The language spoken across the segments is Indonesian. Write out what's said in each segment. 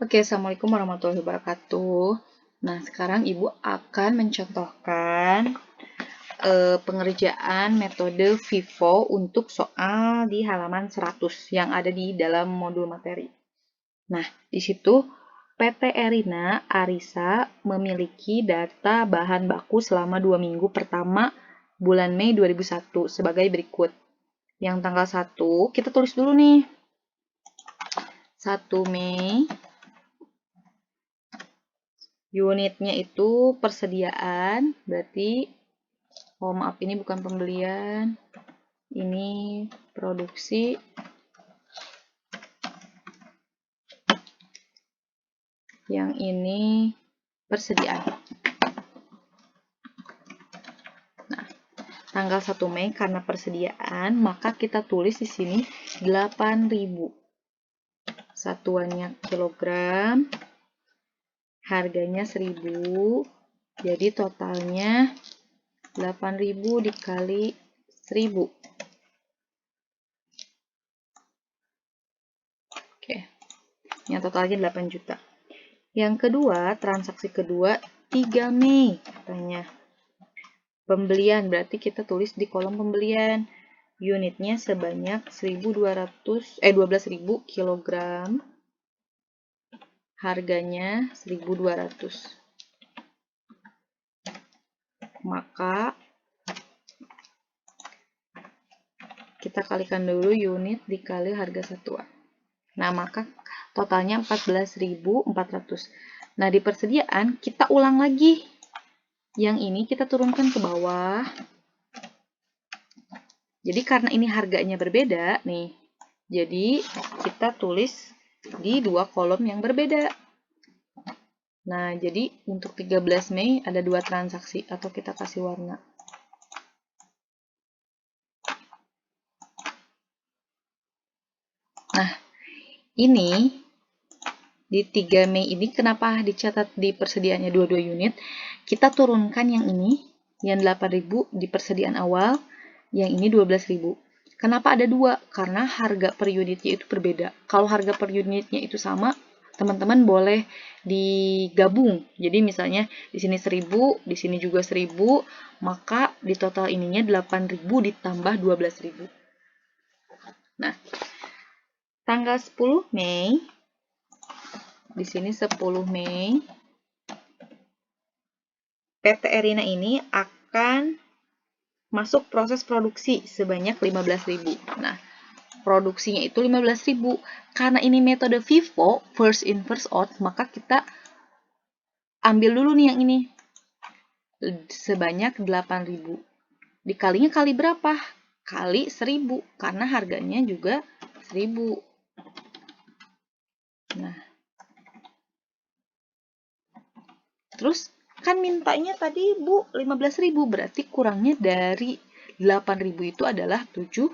Oke, Assalamualaikum warahmatullahi wabarakatuh. Nah, sekarang Ibu akan mencontohkan pengerjaan metode FIFO untuk soal di halaman 100 yang ada di dalam modul materi. Nah, di situ PT Erina Arisa memiliki data bahan baku selama 2 minggu pertama bulan Mei 2001 sebagai berikut. Yang tanggal 1, kita tulis dulu nih. 1 Mei. Unitnya itu persediaan, berarti, oh maaf, ini bukan pembelian, ini produksi, yang ini persediaan. Nah, tanggal 1 Mei karena persediaan, maka kita tulis di sini 8.000. Satuannya kilogram, harganya 1.000, jadi totalnya 8.000 dikali 1.000. Oke, yang totalnya 8 juta. Yang kedua, transaksi kedua 3 Mei katanya. Pembelian, berarti kita tulis di kolom pembelian. Unitnya sebanyak 12.000 kilogram. Harganya 1.200. Maka kita kalikan dulu unit dikali harga satuan. Nah, maka totalnya 14.400. Nah, di persediaan kita ulang lagi. Yang ini kita turunkan ke bawah. Jadi karena ini harganya berbeda nih. Jadi kita tulis di dua kolom yang berbeda. Nah, jadi untuk 13 Mei ada dua transaksi atau kita kasih warna. Nah, ini di 3 Mei ini kenapa dicatat di persediaannya 22 unit? Kita turunkan yang ini, yang 8.000 di persediaan awal, yang ini 12.000. Kenapa ada dua? Karena harga per unitnya itu berbeda. Kalau harga per unitnya itu sama, teman-teman boleh digabung. Jadi misalnya di sini 1.000, di sini juga 1.000, maka di total ininya 8.000 ditambah 12.000. Nah, tanggal 10 Mei, di sini 10 Mei, PT Erina ini akan masuk proses produksi sebanyak 15.000. Nah, produksinya itu 15.000. Karena ini metode FIFO, first in first out, maka kita ambil dulu nih yang ini. Sebanyak 8.000. Dikalinya kali berapa? Kali 1.000, karena harganya juga 1.000. Nah, terus kan mintanya tadi Bu 15.000, berarti kurangnya dari 8.000 itu adalah 7.000.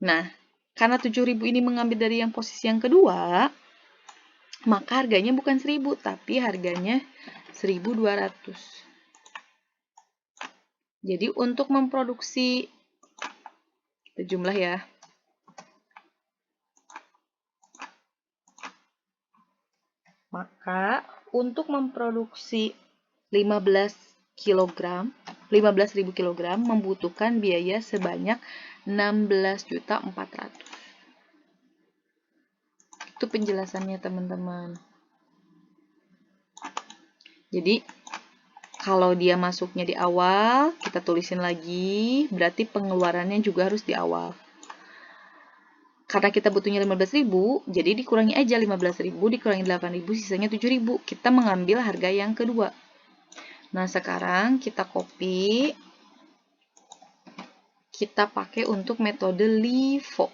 Nah, karena 7.000 ini mengambil dari yang posisi yang kedua, maka harganya bukan 1.000, tapi harganya 1.200. Jadi untuk memproduksi, kita jumlah ya. Maka untuk memproduksi 15.000 kg membutuhkan biaya sebanyak 16.400.000. Itu penjelasannya teman-teman. Jadi kalau dia masuknya di awal, kita tulisin lagi, berarti pengeluarannya juga harus di awal. Karena kita butuhnya 15.000, jadi dikurangi aja 15.000, dikurangi 8.000, sisanya 7.000. Kita mengambil harga yang kedua. Nah, sekarang kita copy. Kita pakai untuk metode LIFO.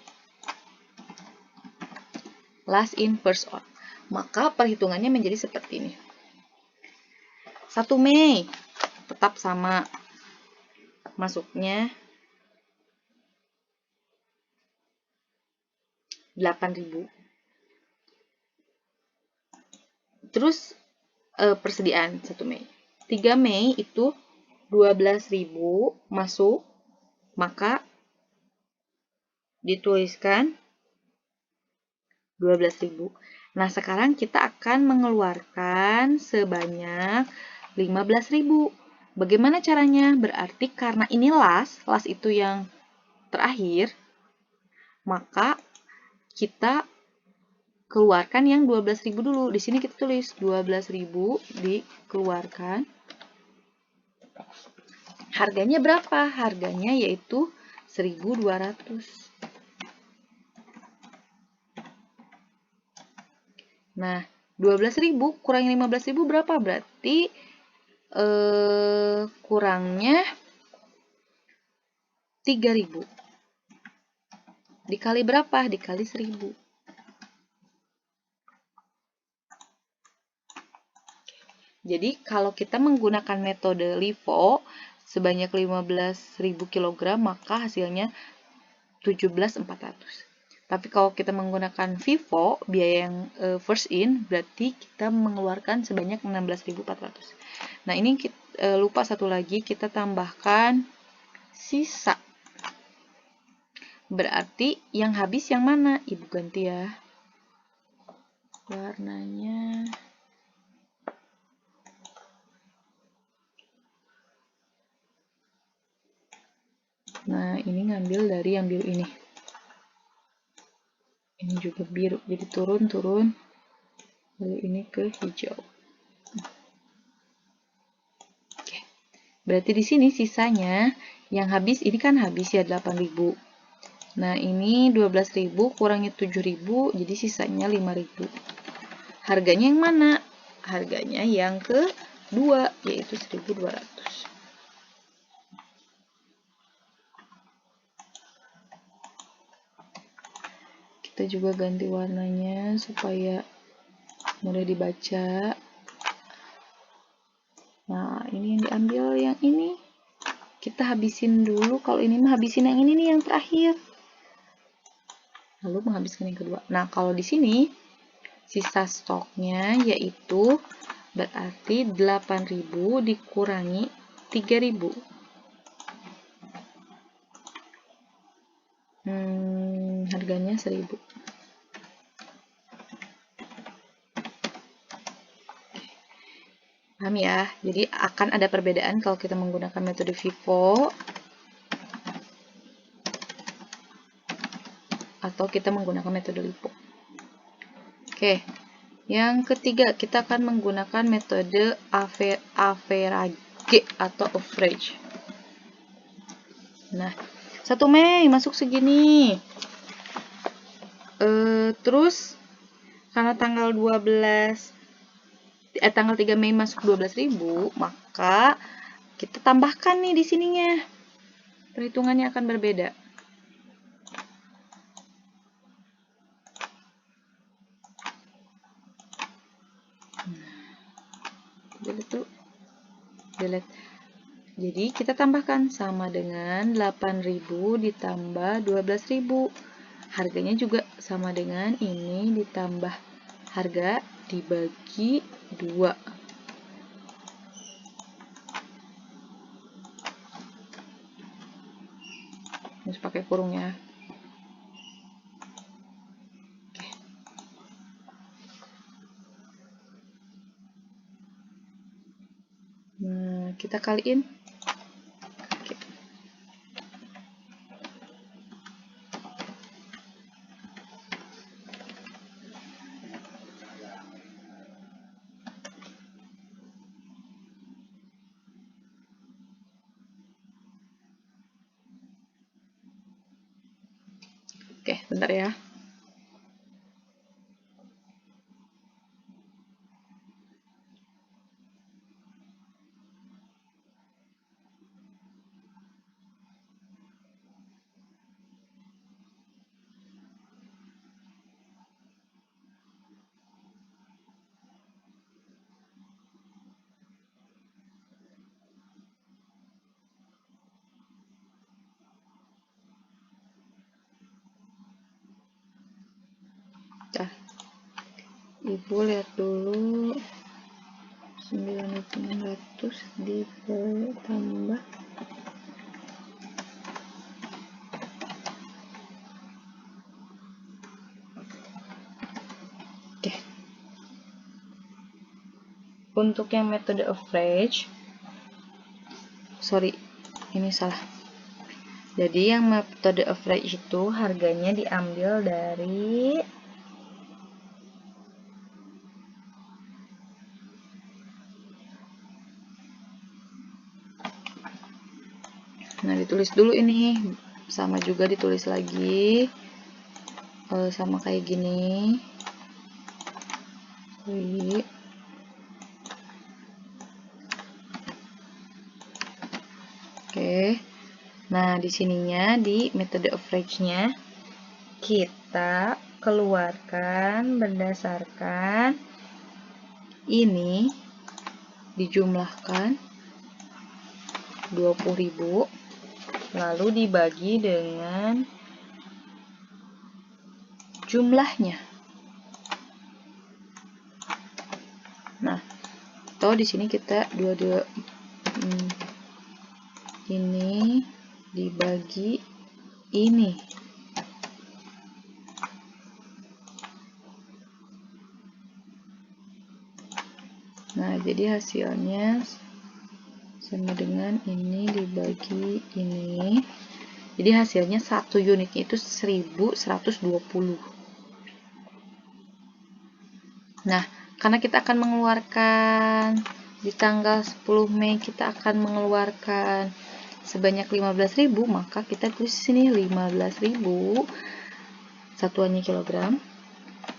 Last in, first out. Maka perhitungannya menjadi seperti ini. 1 Mei, tetap sama. Masuknya 8.000. Terus persediaan 1 Mei. 3 Mei itu 12.000 masuk, maka dituliskan 12.000. Nah, sekarang kita akan mengeluarkan sebanyak 15.000. Bagaimana caranya? Berarti karena ini last itu yang terakhir, maka kita keluarkan yang 12.000 dulu. Di sini kita tulis 12.000 dikeluarkan. Harganya berapa? Harganya yaitu 1.200. Nah, 12.000 kurangi 15.000 berapa? Berarti kurangnya 3.000. Dikali berapa? Dikali 1.000. Jadi, kalau kita menggunakan metode LIFO sebanyak 15.000 kg, maka hasilnya 17.400. Tapi kalau kita menggunakan FIFO, biaya yang first in, berarti kita mengeluarkan sebanyak 16.400. Nah, ini lupa satu lagi, kita tambahkan sisa. Berarti yang habis yang mana? Ibu ganti ya. Warnanya. Nah, ini ngambil dari yang biru ini. Ini juga biru, jadi turun. Lalu ini ke hijau. Oke. Berarti di sini sisanya yang habis, ini kan habis ya 8.000. Nah, ini 12.000 kurangi 7.000, jadi sisanya 5.000. Harganya yang mana? Harganya yang kedua, yaitu 1.200. Kita juga ganti warnanya supaya mudah dibaca. Nah, ini yang diambil yang ini. Kita habisin dulu. Kalau ini mah habisin yang ini nih, yang terakhir. Lalu menghabiskan yang kedua. Nah, kalau di sini sisa stoknya yaitu berarti 8.000 dikurangi 3.000. Harganya 1.000. Paham ya? Jadi akan ada perbedaan kalau kita menggunakan metode FIFO atau kita menggunakan metode LIFO. Oke, yang ketiga kita akan menggunakan metode average atau average. Nah, 1 Mei masuk segini. Terus karena tanggal 3 Mei masuk 12.000, maka kita tambahkan nih di sininya. Perhitungannya akan berbeda. Delete. Jadi kita tambahkan sama dengan 8.000 ditambah 12.000. Harganya juga sama dengan ini ditambah harga dibagi 2. Harus pakai kurung ya. Nah, kita kaliin. Oke, bentar ya. Nah, Ibu lihat dulu 9.600 ditambah Untuk yang metode average, sorry, ini salah. Jadi yang metode average itu harganya diambil dari ditulis dulu ini, sama juga ditulis lagi, sama kayak gini. Oke. Nah, di sininya di metode average-nya kita keluarkan berdasarkan ini dijumlahkan 20.000 lalu dibagi dengan jumlahnya. Nah, atau di sini kita ini dibagi ini. Nah, jadi hasilnya sama dengan ini dibagi ini. Jadi hasilnya 1 unitnya itu 1120. Nah, karena kita akan mengeluarkan di tanggal 10 Mei kita akan mengeluarkan sebanyak 15.000, maka kita tulis di sini 15.000 satuannya kilogram.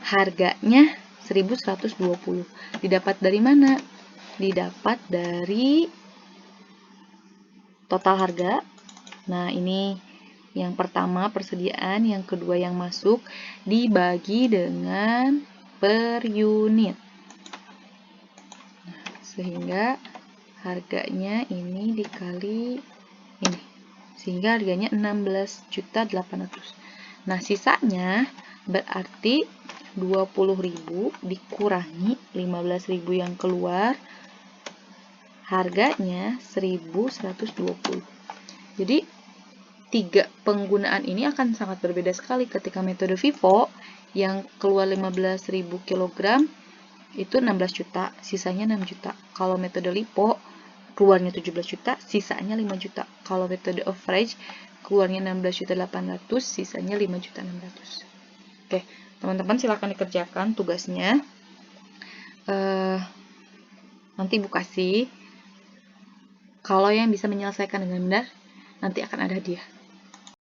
Harganya 1120. Didapat dari mana? Didapat dari total harga. Nah, ini yang pertama persediaan, yang kedua yang masuk, dibagi dengan per unit. Nah, sehingga harganya ini dikali ini. Sehingga harganya 16.800. Nah, sisanya berarti 20.000 dikurangi 15.000 yang keluar, harganya 1120. Jadi, 3 penggunaan ini akan sangat berbeda sekali. Ketika metode FIFO yang keluar 15.000 kg itu 16 juta, sisanya 6 juta. Kalau metode LIPO keluarnya 17 juta, sisanya 5 juta. Kalau metode average keluarnya 16.800, sisanya 5.600. Oke, teman-teman silakan dikerjakan tugasnya. Nanti Bu kasih. Kalau yang bisa menyelesaikan dengan benar, nanti akan ada hadiah.